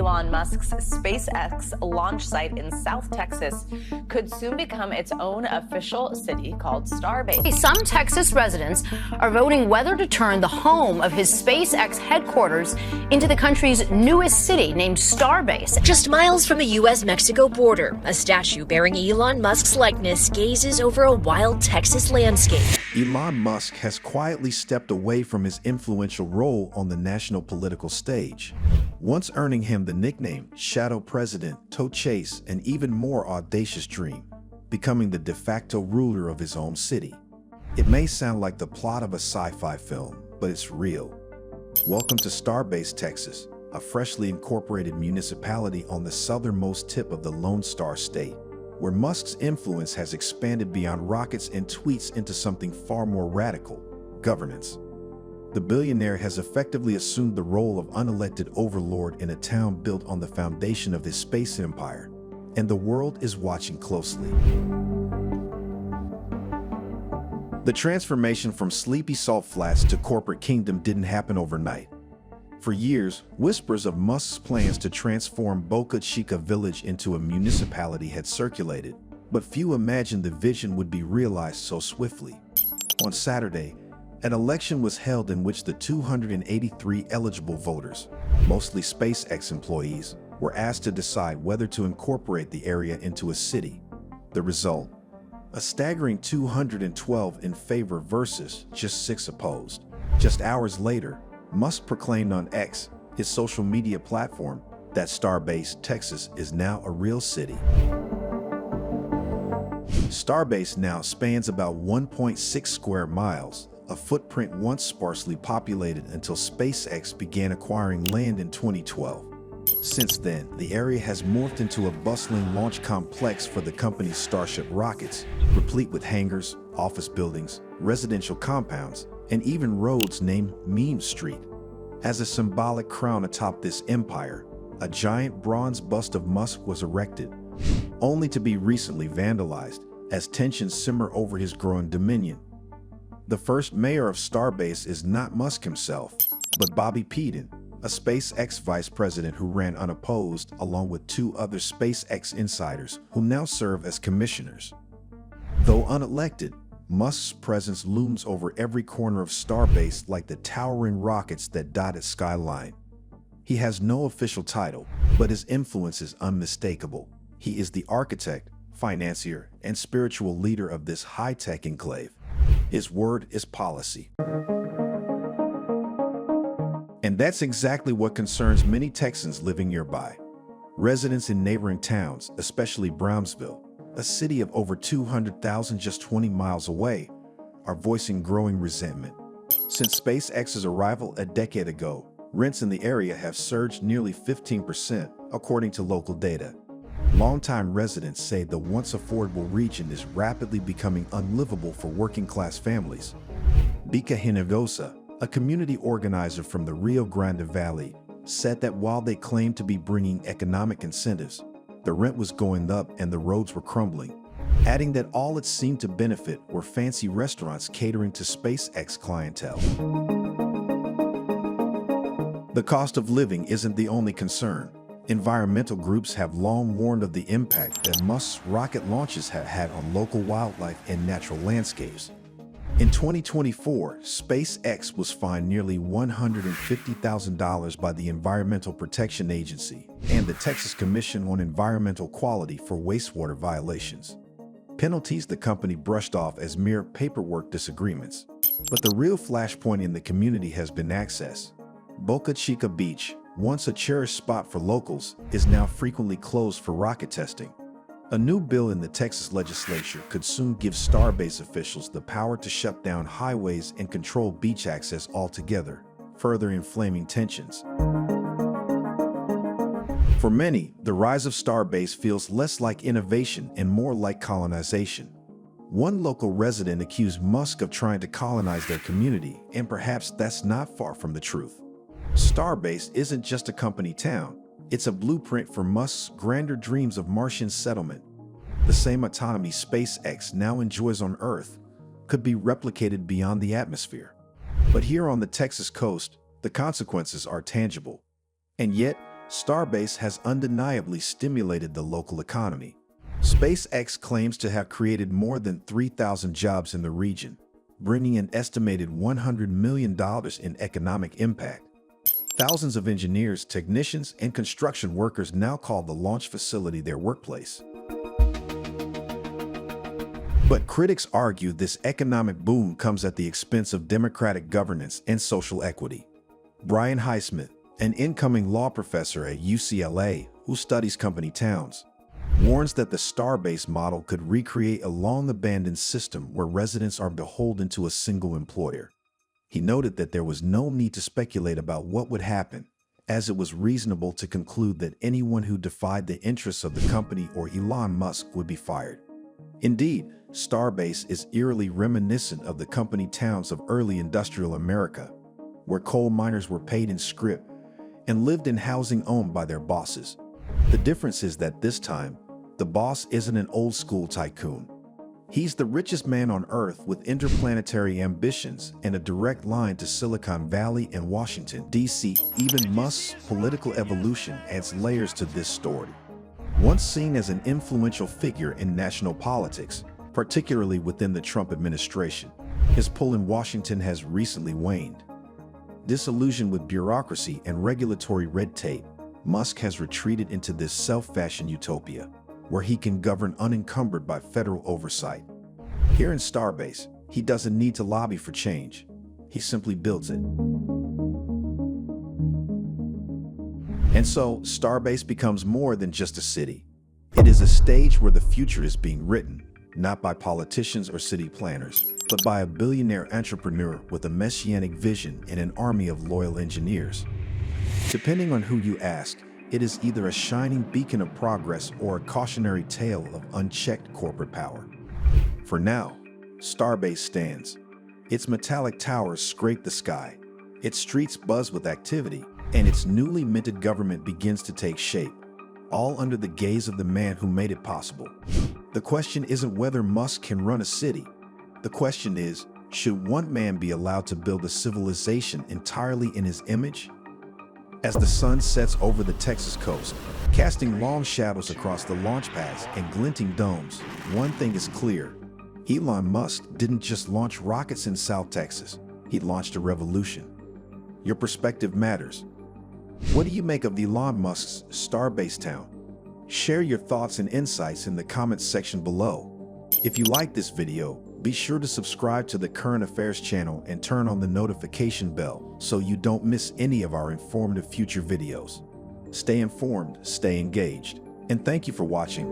Elon Musk's SpaceX launch site in South Texas could soon become its own official city called Starbase. Some Texas residents are voting whether to turn the home of his SpaceX headquarters into the country's newest city named Starbase. Just miles from the U.S.-Mexico border, a statue bearing Elon Musk's likeness gazes over a wild Texas landscape. Elon Musk has quietly stepped away from his influential role on the national political stage, once earning him the nickname Shadow President, toe chase, an even more audacious dream, becoming the de facto ruler of his own city. It may sound like the plot of a sci-fi film, but it's real. Welcome to Starbase, Texas, a freshly incorporated municipality on the southernmost tip of the Lone Star State, where Musk's influence has expanded beyond rockets and tweets into something far more radical: governance. The billionaire has effectively assumed the role of unelected overlord in a town built on the foundation of his space empire, and the world is watching closely. The transformation from sleepy salt flats to corporate kingdom didn't happen overnight. For years, whispers of Musk's plans to transform Boca Chica village into a municipality had circulated, but few imagined the vision would be realized so swiftly. On Saturday, an election was held in which the 283 eligible voters, mostly SpaceX employees, were asked to decide whether to incorporate the area into a city. The result? A staggering 212 in favor versus just 6 opposed. Just hours later, Musk proclaimed on X, his social media platform, that Starbase, Texas is now a real city. Starbase now spans about 1.6 square miles, a footprint once sparsely populated until SpaceX began acquiring land in 2012. Since then, the area has morphed into a bustling launch complex for the company's Starship rockets, replete with hangars, office buildings, residential compounds, and even roads named Meme Street. As a symbolic crown atop this empire, a giant bronze bust of Musk was erected, only to be recently vandalized as tensions simmer over his growing dominion. The first mayor of Starbase is not Musk himself, but Bobby Peden, a SpaceX vice president who ran unopposed, along with 2 other SpaceX insiders who now serve as commissioners. Though unelected, Musk's presence looms over every corner of Starbase like the towering rockets that dot its skyline. He has no official title, but his influence is unmistakable. He is the architect, financier, and spiritual leader of this high-tech enclave. His word is policy. And that's exactly what concerns many Texans living nearby. Residents in neighboring towns, especially Brownsville, a city of over 200,000 just 20 miles away, are voicing growing resentment. Since SpaceX's arrival a decade ago, rents in the area have surged nearly 15%, according to local data. Longtime residents say the once affordable region is rapidly becoming unlivable for working-class families. Bika Hinojosa, a community organizer from the Rio Grande Valley, said that while they claimed to be bringing economic incentives, the rent was going up and the roads were crumbling, adding that all it seemed to benefit were fancy restaurants catering to SpaceX clientele. The cost of living isn't the only concern. Environmental groups have long warned of the impact that Musk's rocket launches have had on local wildlife and natural landscapes. In 2024, SpaceX was fined nearly $150,000 by the Environmental Protection Agency and the Texas Commission on Environmental Quality for wastewater violations. Penalties the company brushed off as mere paperwork disagreements. But the real flashpoint in the community has been access. Boca Chica Beach, once a cherished spot for locals, is now frequently closed for rocket testing. A new bill in the Texas legislature could soon give Starbase officials the power to shut down highways and control beach access altogether, further inflaming tensions. For many, the rise of Starbase feels less like innovation and more like colonization. One local resident accused Musk of trying to colonize their community, and perhaps that's not far from the truth. Starbase isn't just a company town. It's a blueprint for Musk's grander dreams of Martian settlement. The same autonomy SpaceX now enjoys on Earth could be replicated beyond the atmosphere. But here on the Texas coast, the consequences are tangible. And yet, Starbase has undeniably stimulated the local economy. SpaceX claims to have created more than 3,000 jobs in the region, bringing an estimated $100 million in economic impact. Thousands of engineers, technicians, and construction workers now call the launch facility their workplace. But critics argue this economic boom comes at the expense of democratic governance and social equity. Brian Highsmith, an incoming law professor at UCLA who studies company towns, warns that the Starbase model could recreate a long-abandoned system where residents are beholden to a single employer. He noted that there was no need to speculate about what would happen, as it was reasonable to conclude that anyone who defied the interests of the company or Elon Musk would be fired. Indeed, Starbase is eerily reminiscent of the company towns of early industrial America, where coal miners were paid in scrip and lived in housing owned by their bosses. The difference is that this time, the boss isn't an old-school tycoon. He's the richest man on Earth with interplanetary ambitions and a direct line to Silicon Valley and Washington, D.C. Even Musk's political evolution adds layers to this story. Once seen as an influential figure in national politics, particularly within the Trump administration, his pull in Washington has recently waned. Disillusioned with bureaucracy and regulatory red tape, Musk has retreated into this self-fashioned utopia, where he can govern unencumbered by federal oversight. Here in Starbase, he doesn't need to lobby for change. He simply builds it. And so, Starbase becomes more than just a city. It is a stage where the future is being written, not by politicians or city planners, but by a billionaire entrepreneur with a messianic vision and an army of loyal engineers. Depending on who you ask, it is either a shining beacon of progress or a cautionary tale of unchecked corporate power. For now, Starbase stands. Its metallic towers scrape the sky, its streets buzz with activity, and its newly minted government begins to take shape, all under the gaze of the man who made it possible. The question isn't whether Musk can run a city. The question is, should one man be allowed to build a civilization entirely in his image? As the sun sets over the Texas coast, casting long shadows across the launch pads and glinting domes, one thing is clear. Elon Musk didn't just launch rockets in South Texas. He launched a revolution. Your perspective matters. What do you make of Elon Musk's Starbase town? Share your thoughts and insights in the comments section below. If you like this video, be sure to subscribe to the Current Affairs channel and turn on the notification bell so you don't miss any of our informative future videos. Stay informed, stay engaged, and thank you for watching.